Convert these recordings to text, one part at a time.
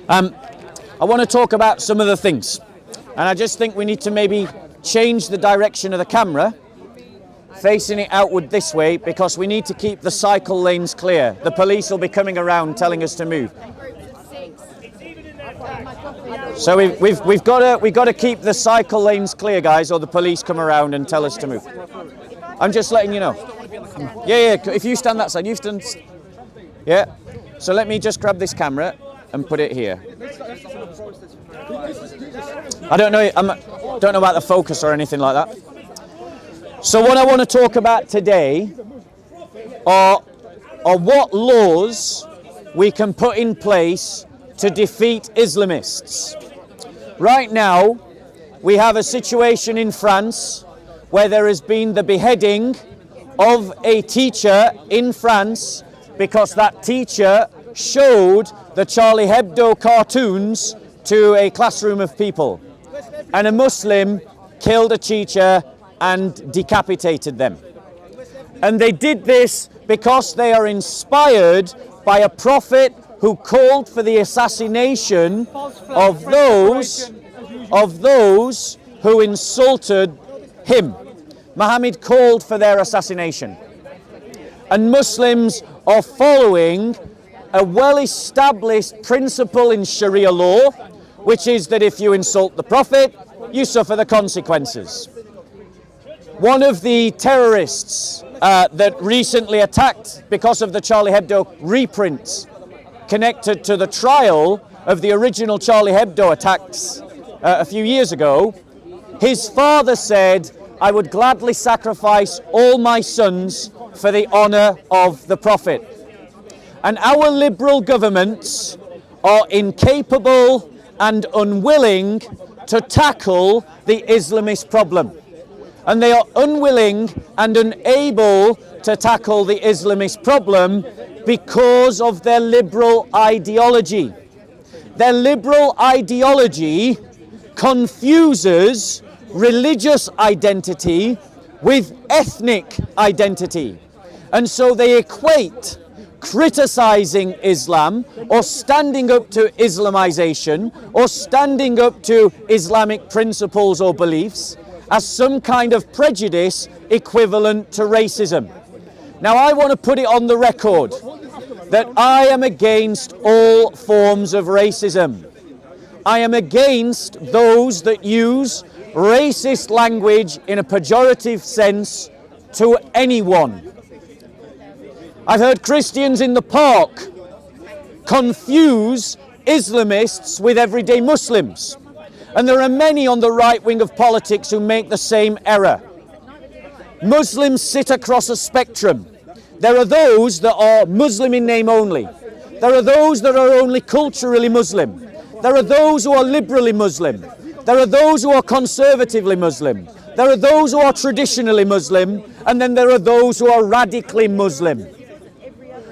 I want to talk about some of the things, and I just think we need to maybe change the direction of the camera, facing it outward this way, because we need to keep the cycle lanes clear. The police will be coming around telling us to move. So we've got to keep the cycle lanes clear, guys, or the police come around and tell us to move. I'm just letting you know. Yeah. If you stand that side, you stand. Yeah. So let me just grab this camera and put it here. I don't know about the focus or anything like that. So what I want to talk about today are what laws we can put in place to defeat Islamists. Right now, we have a situation in France where there has been the beheading of a teacher in France because that teacher showed the Charlie Hebdo cartoons to a classroom of people. And a Muslim killed a teacher and decapitated them. And they did this because they are inspired by a prophet who called for the assassination of those who insulted him. Muhammad called for their assassination. And Muslims are following a well-established principle in Sharia law, which is that if you insult the Prophet, you suffer the consequences. One of the terrorists that recently attacked because of the Charlie Hebdo reprints connected to the trial of the original Charlie Hebdo attacks a few years ago, his father said, "I would gladly sacrifice all my sons for the honor of the Prophet." And our liberal governments are incapable and unwilling to tackle the Islamist problem. And they are unwilling and unable to tackle the Islamist problem because of their liberal ideology. Their liberal ideology confuses religious identity with ethnic identity. And so they equate criticizing Islam or standing up to Islamization or standing up to Islamic principles or beliefs as some kind of prejudice equivalent to racism. Now, I want to put it on the record that I am against all forms of racism. I am against those that use racist language in a pejorative sense to anyone. I've heard Christians in the park confuse Islamists with everyday Muslims. And there are many on the right wing of politics who make the same error. Muslims sit across a spectrum. There are those that are Muslim in name only. There are those that are only culturally Muslim. There are those who are liberally Muslim. There are those who are conservatively Muslim. There are those who are traditionally Muslim. And then there are those who are radically Muslim.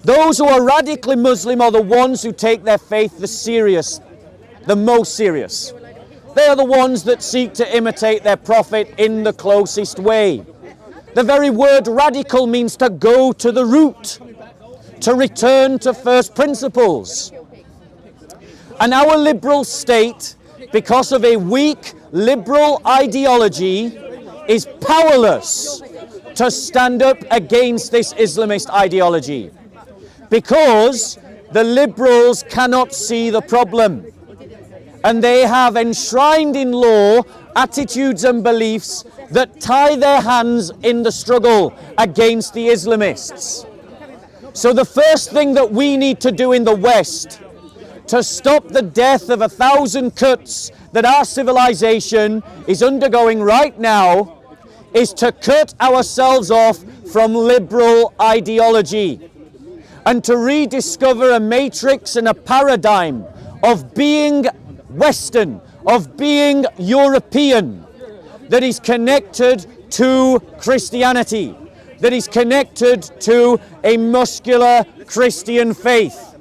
Those who are radically Muslim are the ones who take their faith the most serious. They are the ones that seek to imitate their prophet in the closest way. The very word radical means to go to the root, to return to first principles. And our liberal state, because of a weak liberal ideology, is powerless to stand up against this Islamist ideology. Because the liberals cannot see the problem. And they have enshrined in law attitudes and beliefs that tie their hands in the struggle against the Islamists. So the first thing that we need to do in the West to stop the death of 1,000 cuts that our civilization is undergoing right now is to cut ourselves off from liberal ideology and to rediscover a matrix and a paradigm of being Western, of being European, that is connected to Christianity, that is connected to a muscular Christian faith.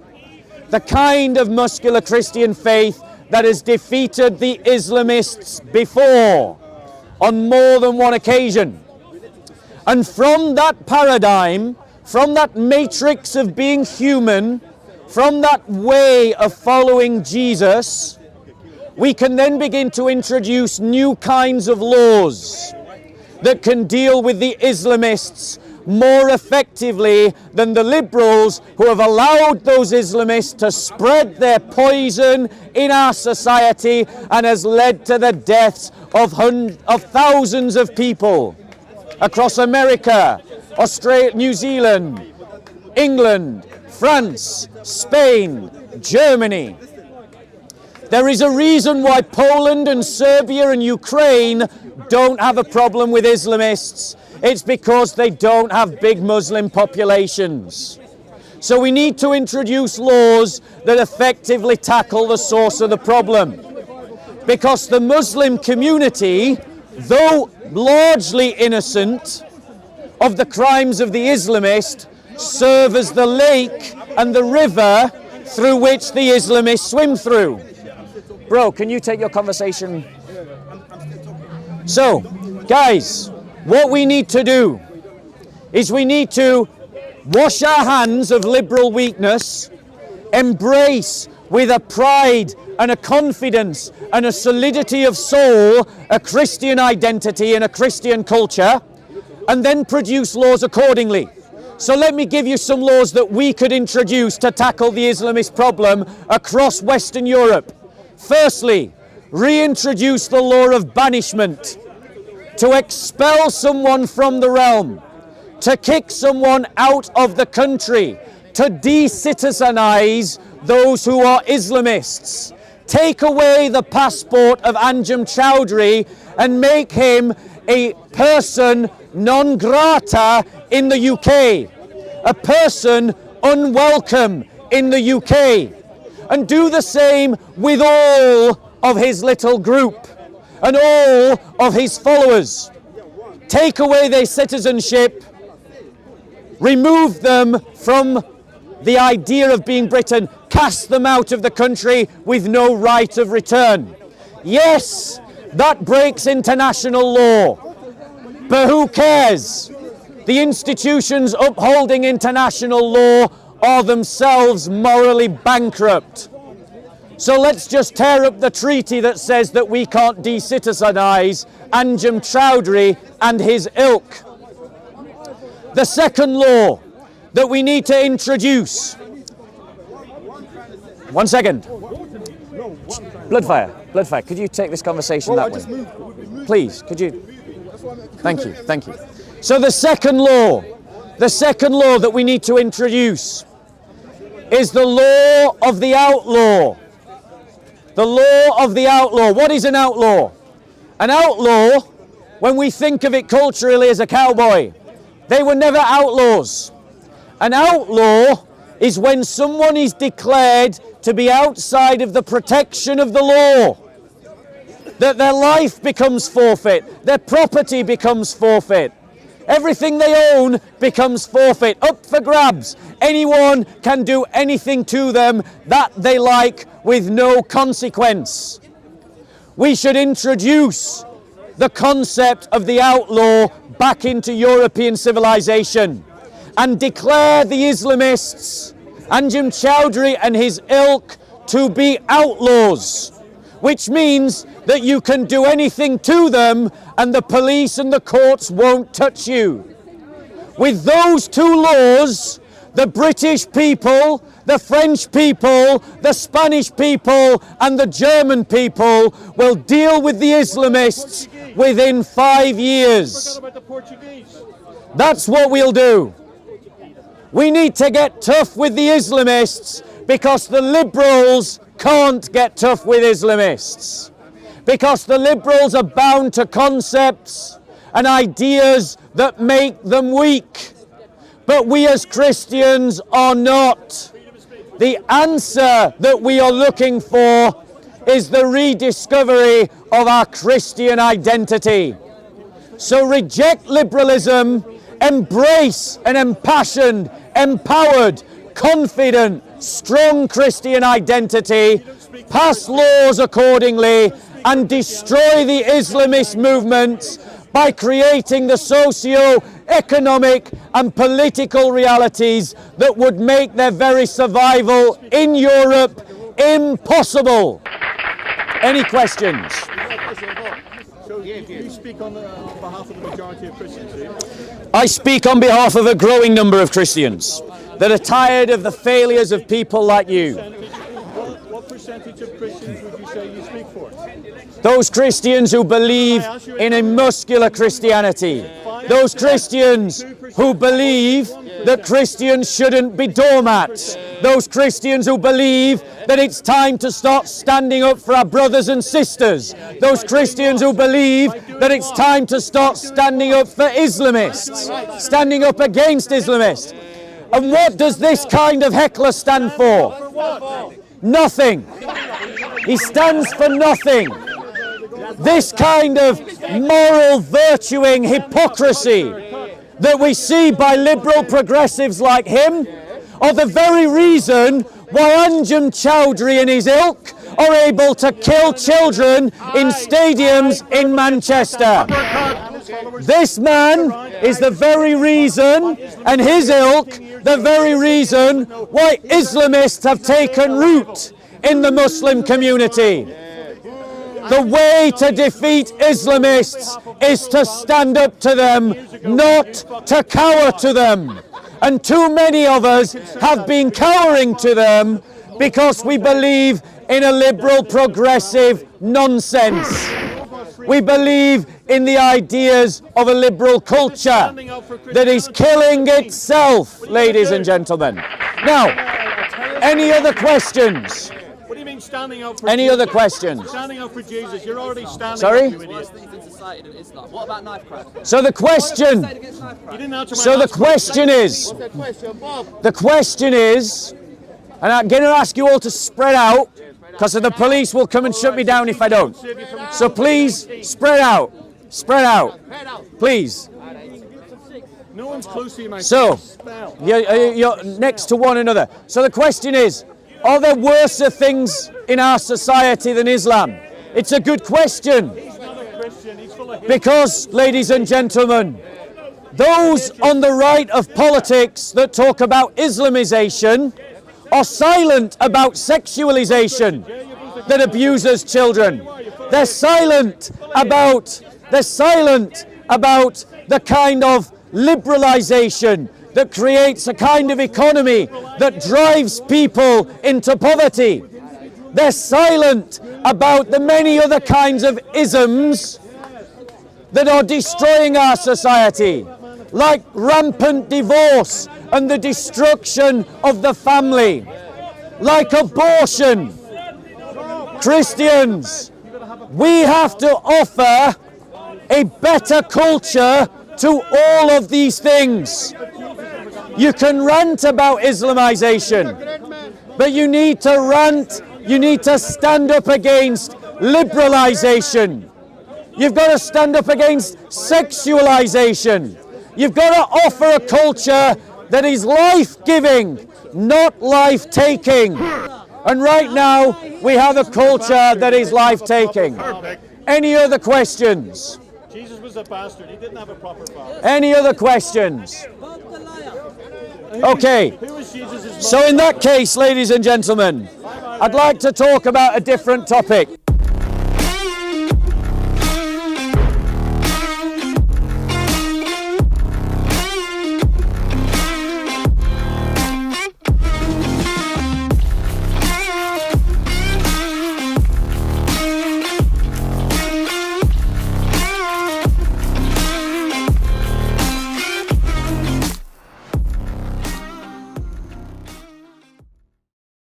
The kind of muscular Christian faith that has defeated the Islamists before on more than one occasion. And from that paradigm, from that matrix of being human, from that way of following Jesus, we can then begin to introduce new kinds of laws that can deal with the Islamists more effectively than the liberals who have allowed those Islamists to spread their poison in our society and has led to the deaths of thousands of people across America, Australia, New Zealand, England, France, Spain, Germany. There is a reason why Poland and Serbia and Ukraine don't have a problem with Islamists. It's because they don't have big Muslim populations. So we need to introduce laws that effectively tackle the source of the problem. Because the Muslim community, though largely innocent of the crimes of the Islamist, serve as the lake and the river through which the Islamists swim through. Bro, can you take your conversation? So, guys, what we need to do is we need to wash our hands of liberal weakness, embrace with a pride and a confidence and a solidity of soul a Christian identity and a Christian culture, and then produce laws accordingly. So let me give you some laws that we could introduce to tackle the Islamist problem across Western Europe. Firstly, reintroduce the law of banishment, to expel someone from the realm, to kick someone out of the country, to de-citizenize those who are Islamists. Take away the passport of Anjem Choudhury and make him a person non grata in the UK, a person unwelcome in the UK. And do the same with all of his little group and all of his followers. Take away their citizenship, remove them from the idea of being Britain, cast them out of the country with no right of return. Yes, that breaks international law, but who cares? The institutions upholding international law are themselves morally bankrupt. So let's just tear up the treaty that says that we can't de-citizenize Anjem Choudhury and his ilk. The second law that we need to introduce. One second. Bloodfire, could you take this conversation that way? Please, could you? Thank you. So the second law that we need to introduce is the law of the outlaw. The law of the outlaw. What is an outlaw? An outlaw, when we think of it culturally, as a cowboy. They were never outlaws. An outlaw is when someone is declared to be outside of the protection of the law. That their life becomes forfeit, their property becomes forfeit. Everything they own becomes forfeit, up for grabs. Anyone can do anything to them that they like with no consequence. We should introduce the concept of the outlaw back into European civilization and declare the Islamists, Anjem Choudhury and his ilk, to be outlaws, which means that you can do anything to them and the police and the courts won't touch you. With those two laws, the British people, the French people, the Spanish people and the German people will deal with the Islamists within 5 years. That's what we'll do. We need to get tough with the Islamists because the liberals can't get tough with Islamists. Because the liberals are bound to concepts and ideas that make them weak. But we as Christians are not. The answer that we are looking for is the rediscovery of our Christian identity. So reject liberalism, embrace an impassioned, empowered, confident, strong Christian identity, pass laws accordingly, and destroy the Islamist movements by creating the socio-economic and political realities that would make their very survival in Europe impossible. Any questions? So you speak on behalf of the majority of Christians, do you? I speak on behalf of a growing number of Christians that are tired of the failures of people like you. What percentage of Christians would you say you speak for? Those Christians who believe in a muscular Christianity. Those Christians who believe that Christians shouldn't be doormats. Those Christians who believe that it's time to start standing up for our brothers and sisters. Those Christians who believe that it's time to start standing up for Islamists, standing up against Islamists. And what does this kind of heckler stand for? Nothing. He stands for nothing. This kind of moral virtuing hypocrisy that we see by liberal progressives like him are the very reason why Anjem Chowdhury and his ilk are able to kill children in stadiums in Manchester. This man is the very reason, and his ilk, the very reason why Islamists have taken root in the Muslim community. The way to defeat Islamists is to stand up to them, not to cower to them. And too many of us have been cowering to them because we believe in a liberal progressive nonsense. We believe in the ideas of a liberal culture that is killing itself, ladies and gentlemen. Now, any other questions? What do you mean standing up for Any Jesus? other questions? Standing up for Jesus, you're already standing Sorry? up, you idiot. What about knife crime? So the question, You didn't answer my so the last question is, and I'm going to ask you all to spread out, because the police will come and shut me down if I don't. So please, spread out, please. No one's close to you, my So, spell. you're next to one another. So the question is, are there worse things in our society than Islam? It's a good question. He's not a Christian, he's full of hate. Because, ladies and gentlemen, those on the right of politics that talk about Islamization are silent about sexualization that abuses children. They're silent about the kind of liberalization that creates a kind of economy that drives people into poverty. They're silent about the many other kinds of isms that are destroying our society, like rampant divorce and the destruction of the family, like abortion. Christians, we have to offer a better culture to all of these things. You can rant about Islamization, but you need to stand up against liberalization. You've got to stand up against sexualization. You've got to offer a culture that is life-giving, not life-taking. And right now, we have a culture that is life-taking. Any other questions? Jesus was a bastard, he didn't have a proper father. Any other questions? Okay, Who was Jesus' so in that case, ladies and gentlemen, I'd like to talk about a different topic.